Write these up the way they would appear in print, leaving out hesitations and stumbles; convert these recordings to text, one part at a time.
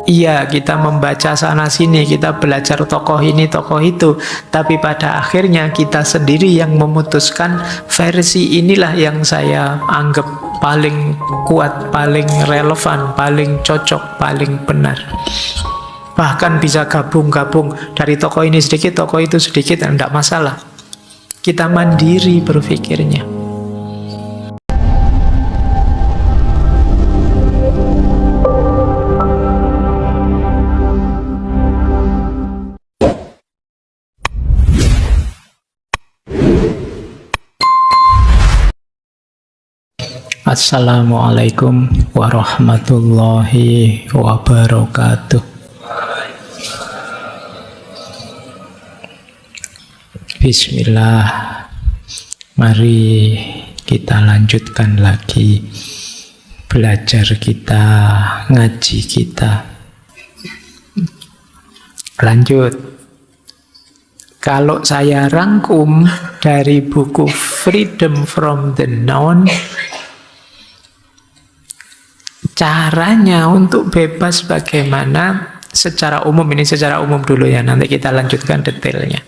Iya, kita membaca sana-sini, kita belajar tokoh ini, tokoh itu. Tapi pada akhirnya kita sendiri yang memutuskan versi inilah yang saya anggap paling kuat, paling relevan, paling cocok, paling benar. Bahkan bisa gabung-gabung dari tokoh ini sedikit, tokoh itu sedikit, tidak masalah. Kita mandiri berpikirnya. Assalamualaikum warahmatullahi wabarakatuh. Bismillah. Mari kita lanjutkan lagi belajar kita, ngaji kita. Lanjut. Kalau saya rangkum dari buku Freedom from the Known, caranya untuk bebas bagaimana secara umum, ini secara umum dulu ya, nanti kita lanjutkan detailnya.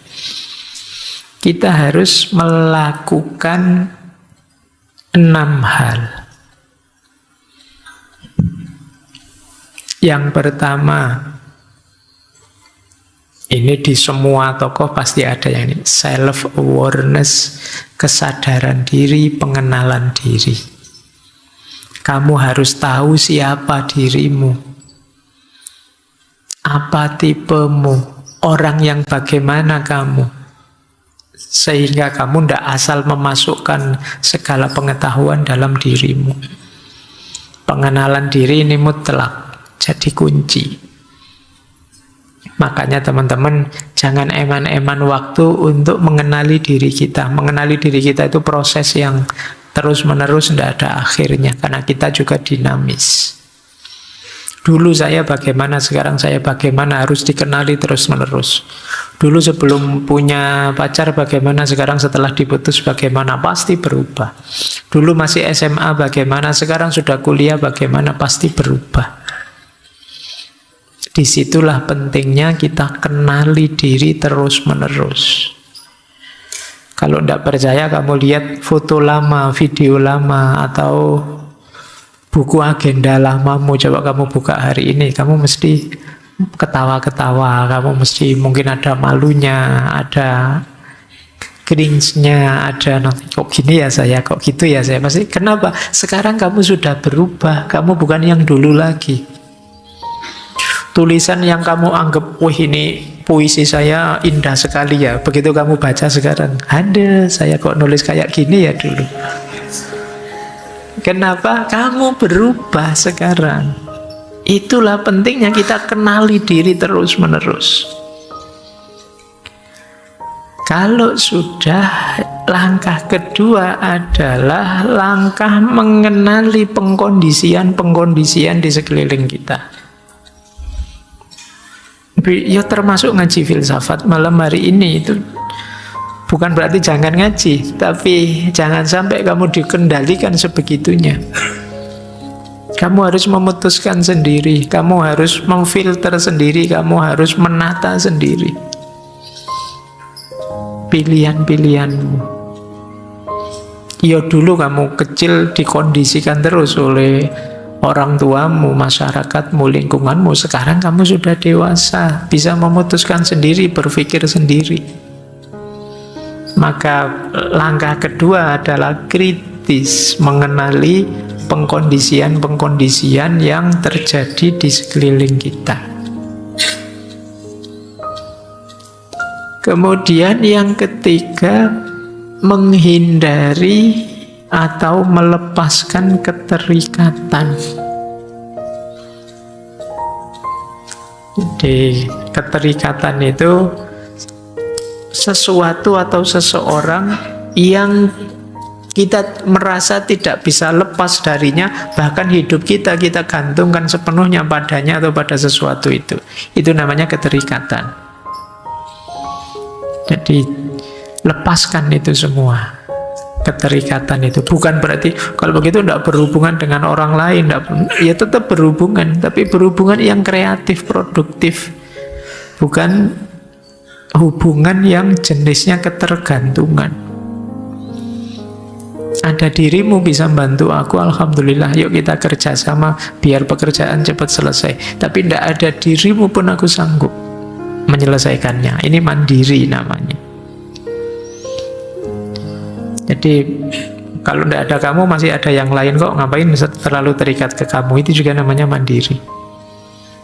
Kita harus melakukan 6 hal. Yang pertama, ini di semua tokoh pasti ada yang ini, self-awareness, kesadaran diri, pengenalan diri. Kamu harus tahu siapa dirimu, apa tipemu, orang yang bagaimana kamu, sehingga kamu tidak asal memasukkan segala pengetahuan dalam dirimu. Pengenalan diri ini mutlak, jadi kunci. Makanya teman-teman jangan eman-eman waktu untuk mengenali diri kita. Mengenali diri kita itu proses yang terus-menerus, tidak ada akhirnya, karena kita juga dinamis. Dulu saya bagaimana, sekarang saya bagaimana, harus dikenali terus-menerus. Dulu sebelum punya pacar bagaimana, sekarang setelah diputus bagaimana, pasti berubah. Dulu masih SMA bagaimana, sekarang sudah kuliah bagaimana, pasti berubah. Disitulah pentingnya kita kenali diri terus-menerus. Kalau tidak percaya, kamu lihat foto lama, video lama, atau buku agenda lamamu. Coba kamu buka hari ini, kamu mesti ketawa-ketawa, kamu mesti mungkin ada malunya, ada cringe-nya, ada kok gini ya saya, kok gitu ya saya. Pasti kenapa? Sekarang kamu sudah berubah, kamu bukan yang dulu lagi. Tulisan yang kamu anggap, wah ini puisi saya indah sekali ya, begitu kamu baca sekarang, ada saya kok nulis kayak gini ya dulu. Kenapa? Kamu berubah sekarang. Itulah pentingnya kita kenali diri terus-menerus. Kalau sudah, langkah kedua adalah langkah mengenali pengkondisian-pengkondisian di sekeliling kita. Ya termasuk ngaji filsafat malam hari ini itu bukan berarti jangan ngaji, tapi jangan sampai kamu dikendalikan sebegitunya. Kamu harus memutuskan sendiri, kamu harus memfilter sendiri, kamu harus menata sendiri pilihan-pilihanmu. Ya dulu kamu kecil dikondisikan terus oleh orang tuamu, masyarakatmu, lingkunganmu. Sekarang kamu sudah dewasa, bisa memutuskan sendiri, berpikir sendiri. Maka langkah kedua adalah kritis, mengenali pengkondisian-pengkondisian yang terjadi di sekeliling kita. Kemudian yang ketiga, menghindari atau melepaskan keterikatan. Jadi keterikatan itu sesuatu atau seseorang yang kita merasa tidak bisa lepas darinya, bahkan hidup kita gantungkan sepenuhnya padanya atau pada sesuatu itu. Itu namanya keterikatan. Jadi lepaskan itu semua. keterikatan itu. Bukan berarti kalau begitu tidak berhubungan dengan orang lain, ya tetap berhubungan, tapi berhubungan yang kreatif, produktif, bukan hubungan yang jenisnya ketergantungan. Ada dirimu bisa bantu aku, alhamdulillah, yuk kita kerjasama biar pekerjaan cepat selesai. Tapi tidak ada dirimu pun aku sanggup menyelesaikannya. Ini mandiri namanya. Jadi kalau tidak ada kamu masih ada yang lain kok, ngapain terlalu terikat ke kamu, itu juga namanya mandiri.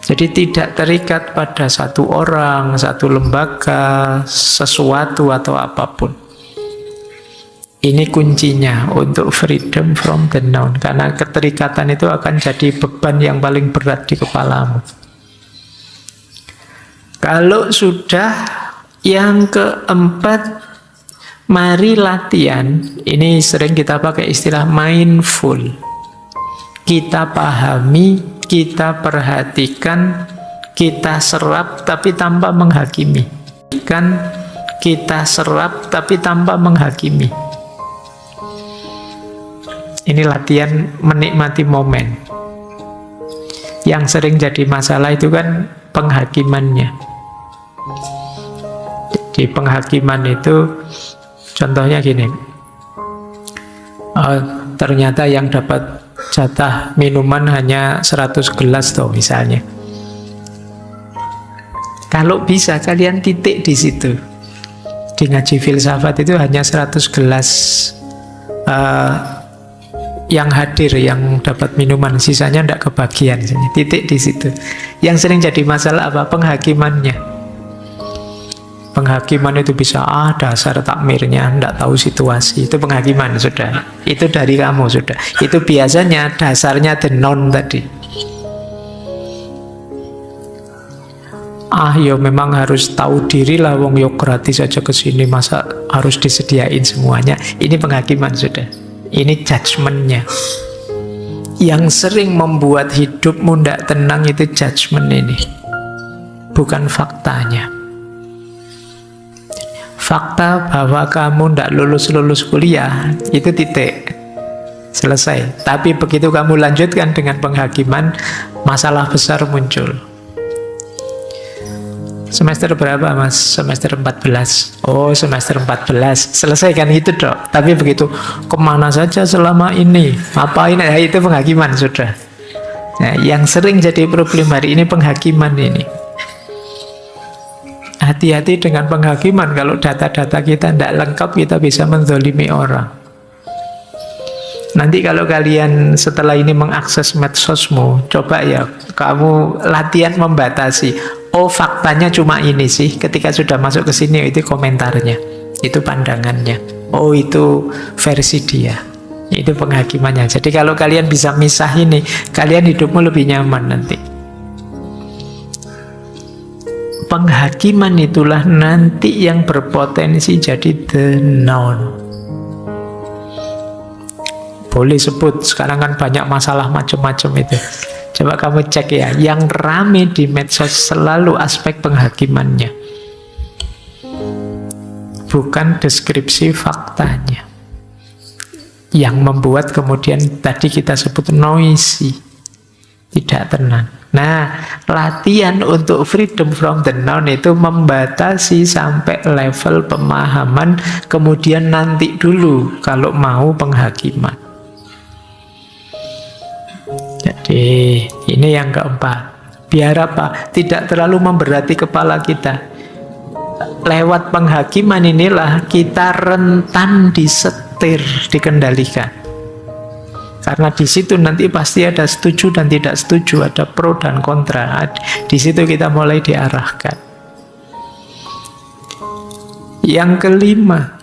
Jadi tidak terikat pada satu orang, satu lembaga, sesuatu atau apapun. Ini kuncinya untuk freedom from the known, karena keterikatan itu akan jadi beban yang paling berat di kepalamu. Kalau sudah yang keempat, mari latihan. Ini sering kita pakai istilah mindful. Kita pahami, kita perhatikan, kita serap tapi tanpa menghakimi. Kita serap tapi tanpa menghakimi. Ini latihan menikmati momen. Yang sering jadi masalah itu kan penghakimannya. Di penghakiman itu contohnya gini, ternyata yang dapat jatah minuman hanya 100 gelas toh misalnya. Kalau bisa kalian titik di situ. Di ngaji filsafat itu hanya 100 gelas yang hadir, yang dapat minuman, sisanya tidak kebagian. Titik di situ. Yang sering jadi masalah apa? Penghakimannya. Penghakiman itu bisa, dasar takmirnya, tidak tahu situasi. Itu penghakiman sudah. Itu dari kamu sudah. Itu biasanya dasarnya the known tadi. Ya memang harus tahu diri lah, wong yo gratis aja ke sini, masa harus disediain semuanya. Ini penghakiman sudah. Ini judgment-nya. Yang sering membuat hidupmu tidak tenang itu judgment ini, bukan faktanya. Fakta bahwa kamu tidak lulus kuliah itu titik, selesai. Tapi begitu kamu lanjutkan dengan penghakiman, masalah besar muncul. Semester berapa mas? Semester 14. Oh semester 14. Selesai kan itu dok. Tapi begitu, kemana saja selama ini? Ngapain? Ya itu penghakiman sudah. Nah, yang sering jadi problem hari ini penghakiman ini. Hati-hati dengan penghakiman. Kalau data-data kita tidak lengkap, kita bisa menzalimi orang. Nanti kalau kalian setelah ini mengakses medsosmu, coba ya kamu latihan membatasi. Oh faktanya cuma ini sih. Ketika sudah masuk ke sini itu komentarnya, itu pandangannya. Oh itu versi dia. Itu penghakimannya. Jadi kalau kalian bisa misah ini, kalian hidupmu lebih nyaman nanti. Penghakiman itulah nanti yang berpotensi jadi the known. Boleh sebut, sekarang kan banyak masalah macam-macam itu. Coba kamu cek ya, yang rame di medsos selalu aspek penghakimannya, bukan deskripsi faktanya. Yang membuat kemudian tadi kita sebut noisy, tidak tenang. Nah, latihan untuk freedom from the known itu membatasi sampai level pemahaman, kemudian nanti dulu kalau mau penghakiman. Jadi ini yang keempat. Biar apa? Tidak terlalu memberati kepala kita. Lewat penghakiman inilah kita rentan disetir, dikendalikan. Karena di situ nanti pasti ada setuju dan tidak setuju, ada pro dan kontra. Di situ kita mulai diarahkan. Yang kelima,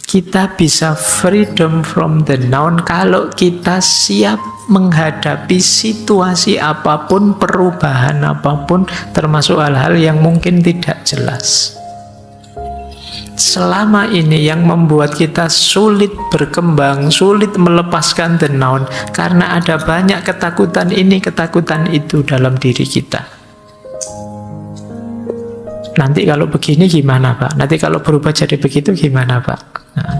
kita bisa freedom from the known kalau kita siap menghadapi situasi apapun, perubahan apapun, termasuk hal-hal yang mungkin tidak jelas. Selama ini yang membuat kita sulit berkembang, sulit melepaskan the known, karena ada banyak ketakutan ini, ketakutan itu dalam diri kita. Nanti kalau begini gimana Pak? Nanti kalau berubah jadi begitu gimana Pak? Nah,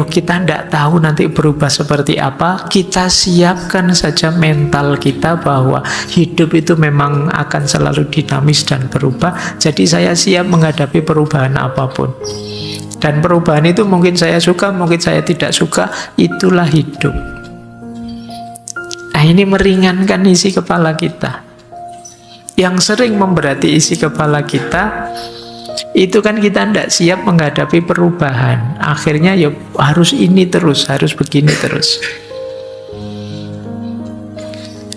kita tidak tahu nanti berubah seperti apa. Kita siapkan saja mental kita bahwa hidup itu memang akan selalu dinamis dan berubah. Jadi saya siap menghadapi perubahan apapun. Dan perubahan itu mungkin saya suka, mungkin saya tidak suka. Itulah hidup. Nah, ini meringankan isi kepala kita. Yang sering memberati isi kepala kita itu kan kita tidak siap menghadapi perubahan. Akhirnya ya harus ini terus, harus begini terus.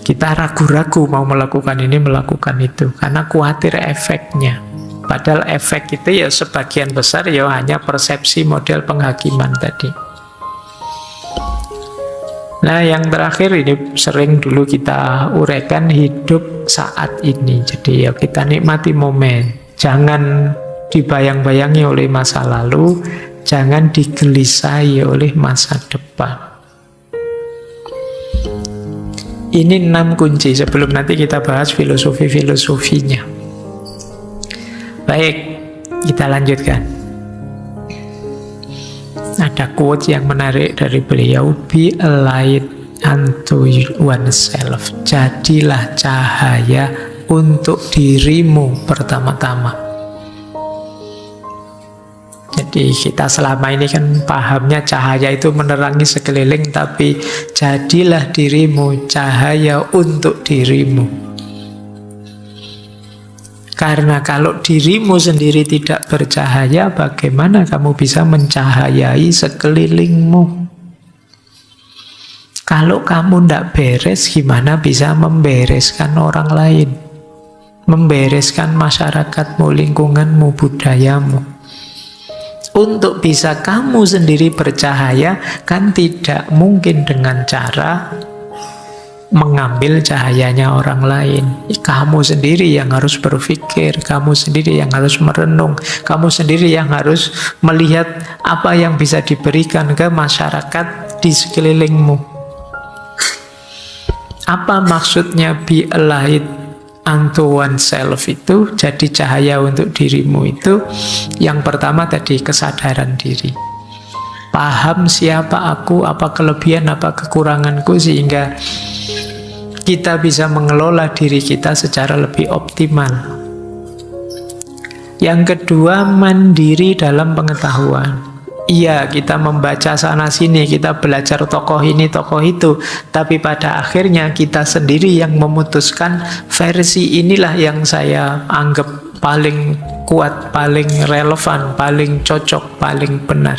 Kita ragu-ragu mau melakukan ini, melakukan itu, karena khawatir efeknya. Padahal efek itu ya sebagian besar ya hanya persepsi model penghakiman tadi. Nah, yang terakhir ini sering dulu kita uraikan, hidup saat ini. Jadi ya kita nikmati momen. Jangan dibayang-bayangi oleh masa lalu, jangan digelisahi oleh masa depan. Ini 6 kunci sebelum nanti kita bahas filosofi-filosofinya. Baik, kita lanjutkan. Ada quote yang menarik dari beliau, be a light unto oneself. Jadilah cahaya untuk dirimu pertama-tama. Jadi kita selama ini kan pahamnya cahaya itu menerangi sekeliling, tapi jadilah dirimu cahaya untuk dirimu. Karena kalau dirimu sendiri tidak bercahaya, bagaimana kamu bisa mencahayai sekelilingmu? Kalau kamu tidak beres, gimana bisa membereskan orang lain? Membereskan masyarakatmu, lingkunganmu, budayamu. Untuk bisa kamu sendiri bercahaya, kan tidak mungkin dengan cara mengambil cahayanya orang lain. Kamu sendiri yang harus berpikir, kamu sendiri yang harus merenung, kamu sendiri yang harus melihat apa yang bisa diberikan ke masyarakat di sekelilingmu. Apa maksudnya be a light unto oneself itu? Jadi cahaya untuk dirimu itu yang pertama tadi, kesadaran diri. Paham siapa aku, apa kelebihan, apa kekuranganku, sehingga kita bisa mengelola diri kita secara lebih optimal. Yang kedua, mandiri dalam pengetahuan. Iya, kita membaca sana-sini, kita belajar tokoh ini, tokoh itu, tapi pada akhirnya kita sendiri yang memutuskan versi inilah yang saya anggap paling kuat, paling relevan, paling cocok, paling benar.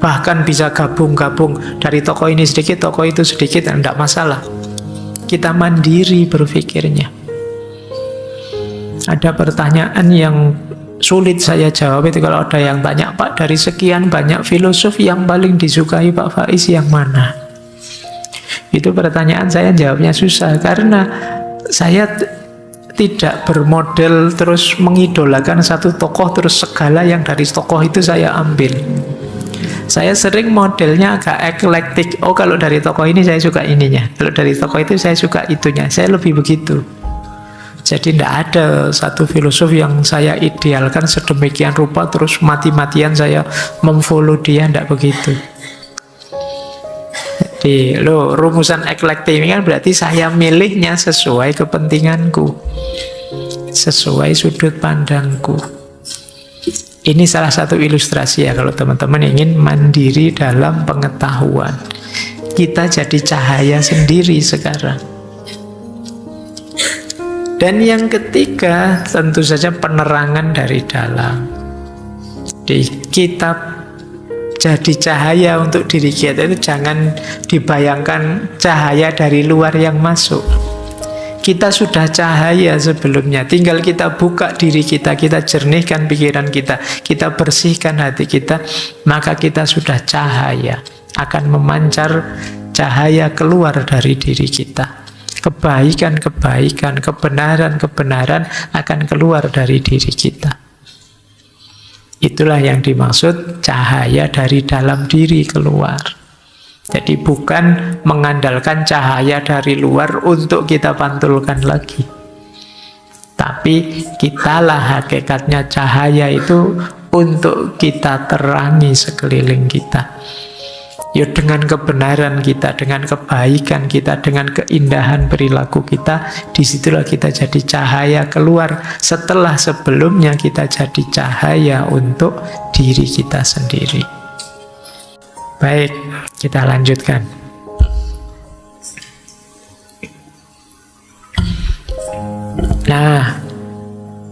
Bahkan bisa gabung-gabung dari tokoh ini sedikit, tokoh itu sedikit, tidak masalah. Kita mandiri berpikirnya. Ada pertanyaan yang sulit saya jawab itu kalau ada yang tanya, Pak, dari sekian banyak filosof yang paling disukai Pak Faiz yang mana? Itu pertanyaan saya jawabnya susah, karena saya tidak bermodel terus mengidolakan satu tokoh terus segala yang dari tokoh itu saya ambil. Saya sering modelnya agak eklektik. Oh, kalau dari tokoh ini saya suka ininya, kalau dari tokoh itu saya suka itunya. Saya lebih begitu. Jadi tidak ada satu filosof yang saya idealkan sedemikian rupa terus mati-matian saya memfollow dia, tidak begitu. Jadi rumusan eklektik ini kan berarti saya milihnya sesuai kepentinganku, sesuai sudut pandangku. Ini salah satu ilustrasi ya kalau teman-teman ingin mandiri dalam pengetahuan. Kita jadi cahaya sendiri sekarang. Dan yang ketiga, tentu saja penerangan dari dalam. Jadi kita jadi cahaya untuk diri kita itu jangan dibayangkan cahaya dari luar yang masuk. Kita sudah cahaya sebelumnya, tinggal kita buka diri kita, kita jernihkan pikiran kita bersihkan hati kita, maka kita sudah cahaya, akan memancar cahaya keluar dari diri kita. Kebaikan-kebaikan, kebenaran-kebenaran akan keluar dari diri kita. Itulah yang dimaksud cahaya dari dalam diri keluar. Jadi bukan mengandalkan cahaya dari luar untuk kita pantulkan lagi, Tapi kitalah hakikatnya cahaya itu untuk kita terangi sekeliling kita. Ya dengan kebenaran kita, dengan kebaikan kita, dengan keindahan perilaku kita, disitulah kita jadi cahaya keluar setelah sebelumnya kita jadi cahaya untuk diri kita sendiri. Baik, kita lanjutkan. Nah,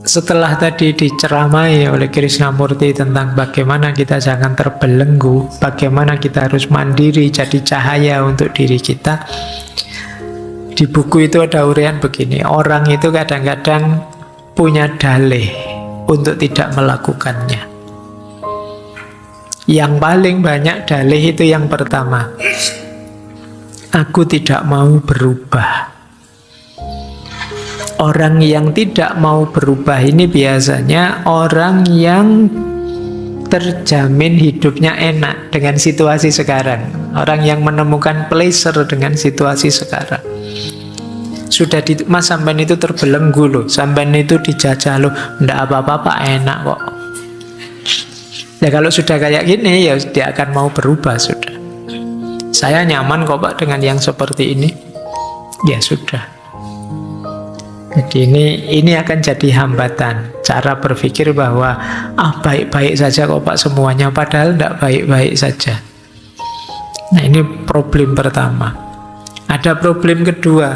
setelah tadi diceramai oleh Krishnamurti tentang bagaimana kita jangan terbelenggu, bagaimana kita harus mandiri jadi cahaya untuk diri kita, di buku itu ada uraian begini, orang itu kadang-kadang punya dalih untuk tidak melakukannya. Yang paling banyak dalih itu yang pertama, aku tidak mau berubah. Orang yang tidak mau berubah ini biasanya orang yang terjamin hidupnya enak dengan situasi sekarang. Orang yang menemukan pleasure dengan situasi sekarang. Sudah mas sampean itu terbelenggu loh, sampean itu dijajah loh, ndak apa-apa Pak, enak kok. Ya kalau sudah kayak gini ya dia akan mau berubah sudah. Saya nyaman kok Pak dengan yang seperti ini. Ya sudah. Jadi ini akan jadi hambatan. Cara berpikir bahwa baik-baik saja kok Pak semuanya, padahal tidak baik-baik saja. Nah ini problem pertama. Ada problem kedua.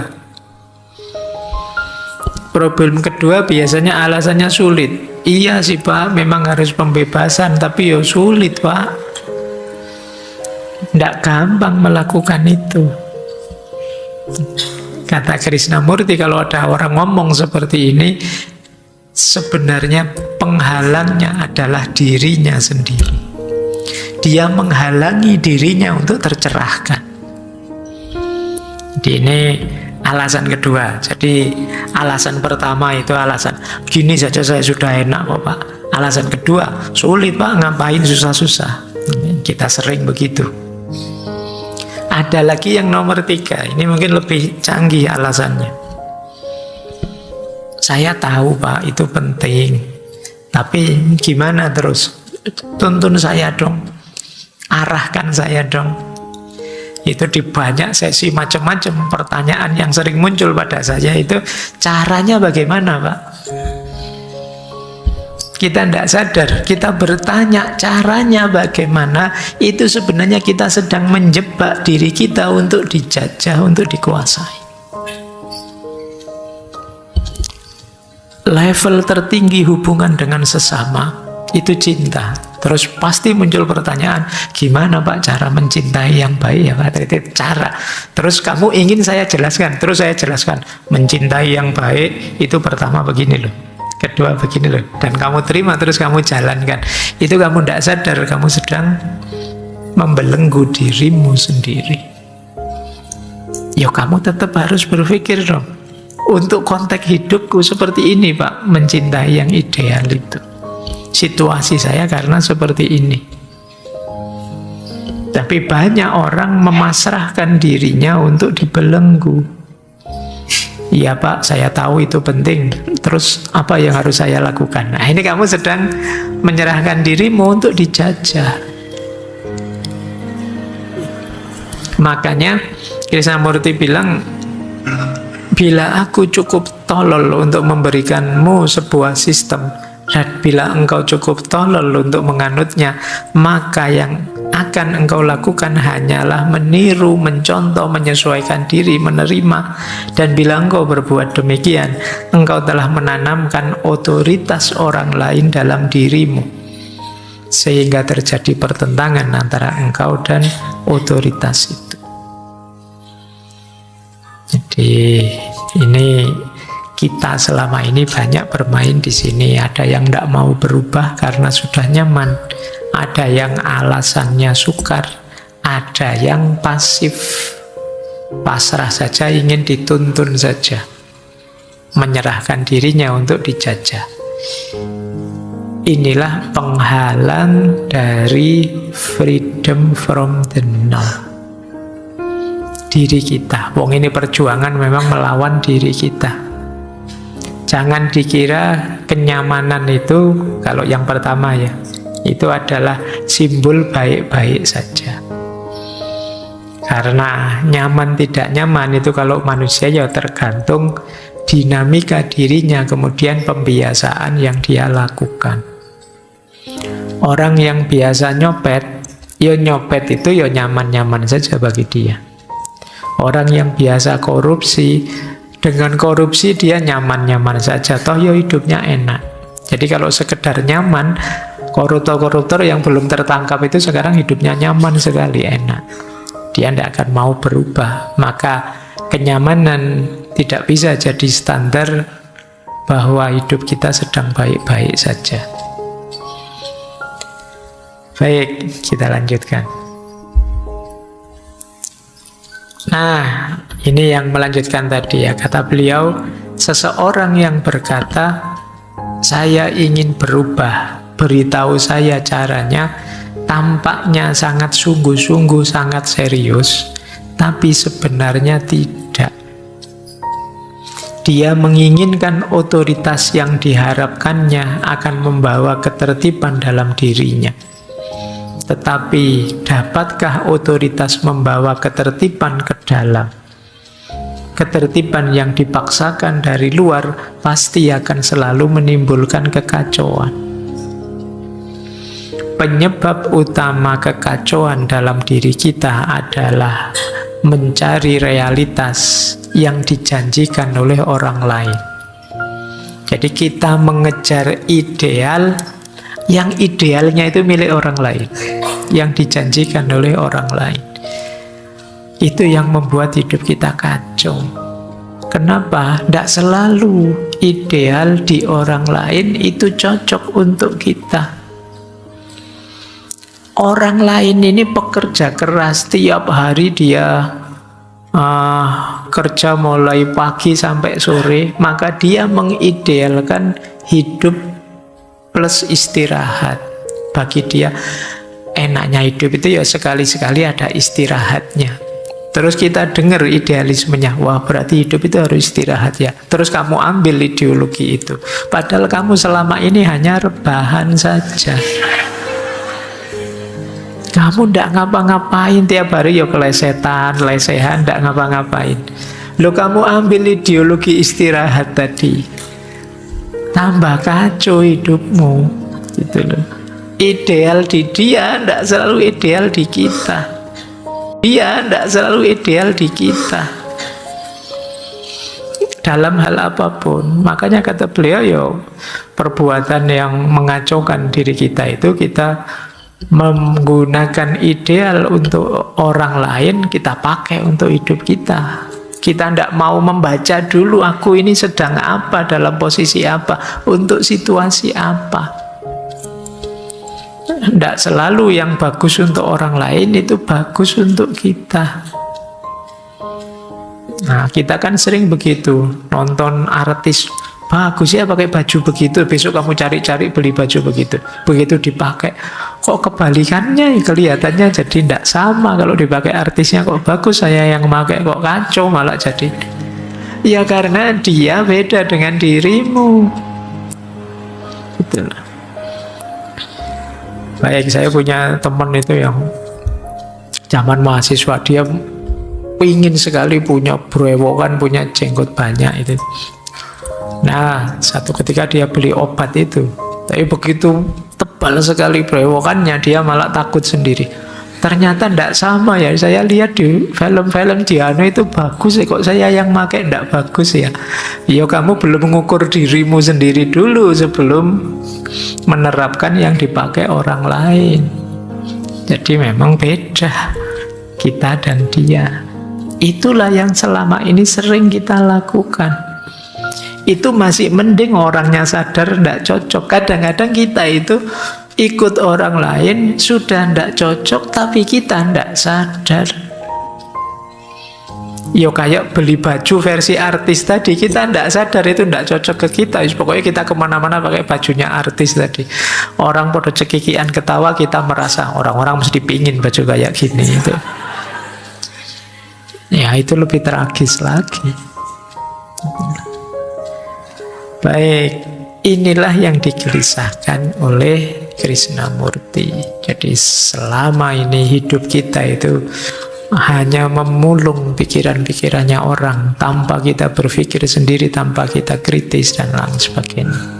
Problem kedua biasanya alasannya sulit. Iya sih Pak, memang harus pembebasan, tapi ya sulit Pak. Tidak gampang melakukan itu. Kata Krishnamurti, kalau ada orang ngomong seperti ini, sebenarnya penghalangnya adalah dirinya sendiri. Dia menghalangi dirinya untuk tercerahkan. Jadi ini alasan kedua. Jadi alasan pertama itu alasan, gini saja saya sudah enak kok Pak. Alasan kedua, sulit Pak, ngapain susah-susah. Kita sering begitu. Ada lagi yang nomor 3, ini mungkin lebih canggih alasannya. Saya tahu Pak, itu penting. Tapi gimana terus? Tuntun saya dong. Arahkan saya dong. Itu di banyak sesi macam-macam pertanyaan yang sering muncul pada saya itu, caranya bagaimana Pak? Kita tidak sadar, kita bertanya caranya bagaimana, itu sebenarnya kita sedang menjebak diri kita untuk dijajah, untuk dikuasai. Level tertinggi hubungan dengan sesama itu cinta. Terus pasti muncul pertanyaan, gimana Pak cara mencintai yang baik ya Pak? Itu cara. Terus kamu ingin saya jelaskan, terus saya jelaskan. Mencintai yang baik itu pertama begini loh, kedua begini loh, dan kamu terima terus kamu jalankan. Itu kamu tidak sadar, kamu sedang membelenggu dirimu sendiri. Ya kamu tetap harus berpikir dong, untuk konteks hidupku seperti ini Pak, mencintai yang ideal itu. Situasi saya karena seperti ini. Tapi banyak orang memasrahkan dirinya untuk dibelenggu. Iya Pak, saya tahu itu penting. Terus apa yang harus saya lakukan? Nah ini kamu sedang menyerahkan dirimu untuk dijajah. Makanya Krishnamurti bilang, bila aku cukup tolol untuk memberikanmu sebuah sistem, dan bila engkau cukup tolol untuk menganutnya, maka yang akan engkau lakukan hanyalah meniru, mencontoh, menyesuaikan diri, menerima. Dan bila engkau berbuat demikian, engkau telah menanamkan otoritas orang lain dalam dirimu, sehingga terjadi pertentangan antara engkau dan otoritas itu. Jadi ini kita selama ini banyak bermain di sini. Ada yang tidak mau berubah karena sudah nyaman, ada yang alasannya sukar, ada yang pasif, pasrah saja, ingin dituntun saja, menyerahkan dirinya untuk dijajah. Inilah penghalang dari freedom from the now. Diri kita. Wong ini perjuangan memang melawan diri kita. Jangan dikira kenyamanan itu, kalau yang pertama ya, itu adalah simbol baik-baik saja. Karena nyaman tidak nyaman itu kalau manusia ya tergantung dinamika dirinya, kemudian pembiasaan yang dia lakukan. Orang yang biasa nyopet, ya nyopet itu ya nyaman-nyaman saja bagi dia. Orang yang biasa korupsi, dengan korupsi dia nyaman-nyaman saja, toh ya hidupnya enak. Jadi kalau sekedar nyaman, koruptor-koruptor yang belum tertangkap itu sekarang hidupnya nyaman sekali, enak. Dia tidak akan mau berubah. Maka kenyamanan tidak bisa jadi standar bahwa hidup kita sedang baik-baik saja. Baik, kita lanjutkan. Nah, ini yang melanjutkan tadi ya. Kata beliau, seseorang yang berkata, saya ingin berubah, beritahu saya caranya, tampaknya sangat sungguh-sungguh, sangat serius, tapi sebenarnya tidak. Dia menginginkan otoritas yang diharapkannya akan membawa ketertiban dalam dirinya. Tetapi dapatkah otoritas membawa ketertiban ke dalam? Ketertiban yang dipaksakan dari luar pasti akan selalu menimbulkan kekacauan. Penyebab utama kekacauan dalam diri kita adalah mencari realitas yang dijanjikan oleh orang lain. Jadi kita mengejar ideal, yang idealnya itu milik orang lain, yang dijanjikan oleh orang lain. Itu yang membuat hidup kita kacau. Kenapa? Tidak selalu ideal di orang lain itu cocok untuk kita. Orang lain ini pekerja keras, tiap hari dia kerja mulai pagi sampai sore, maka dia mengidealkan hidup plus istirahat. Bagi dia enaknya hidup itu ya sekali-sekali ada istirahatnya. Terus kita dengar idealismenya, wah berarti hidup itu harus istirahat ya. Terus kamu ambil ideologi itu, padahal kamu selama ini hanya rebahan saja. Kamu tidak ngapa-ngapain, tiap hari ya kelesetan, lesehan, tidak ngapa-ngapain. Loh, kamu ambil ideologi istirahat tadi, tambah kacau hidupmu, gitu loh. Ideal di dia tidak selalu ideal di kita. Dia tidak selalu ideal di kita dalam hal apapun. Makanya kata beliau, yo, perbuatan yang mengacaukan diri kita itu kita menggunakan ideal untuk orang lain, kita pakai untuk hidup kita. Kita tidak mau membaca dulu, aku ini sedang apa, dalam posisi apa, untuk situasi apa. Tidak selalu yang bagus untuk orang lain itu bagus untuk kita. Nah, kita kan sering begitu, nonton artis, bagus ya pakai baju begitu, besok kamu cari-cari beli baju begitu. Begitu dipakai, kok kebalikannya, kelihatannya jadi tidak sama. Kalau dipakai artisnya kok bagus, saya yang pakai kok kacau malah jadi. Ya karena dia beda dengan dirimu. Gitu lah. Baik, saya punya teman itu yang zaman mahasiswa, dia ingin sekali punya brewokan, punya jenggot banyak itu. Nah, satu ketika dia beli obat itu, tapi begitu tebal sekali brewokannya, dia malah takut sendiri. Ternyata tidak sama ya, saya lihat di film-film di anu itu bagus ya, kok saya yang pakai tidak bagus ya. Ya kamu belum mengukur dirimu sendiri dulu sebelum menerapkan yang dipakai orang lain. Jadi memang beda kita dan dia. Itulah yang selama ini sering kita lakukan. Itu masih mending orangnya sadar tidak cocok. Kadang-kadang kita itu ikut orang lain sudah tidak cocok, tapi kita tidak sadar. Yo kayak beli baju versi artis tadi, kita tidak sadar itu tidak cocok ke kita. Pokoknya kita kemana-mana pakai bajunya artis tadi. Orang pada cekikian ketawa, kita merasa orang-orang mesti pingin baju kayak gini itu. Ya itu lebih tragis lagi. Baik, inilah yang digelisahkan oleh Krishnamurti. Jadi selama ini hidup kita itu hanya memulung pikiran-pikirannya orang tanpa kita berpikir sendiri, tanpa kita kritis dan lain sebagainya.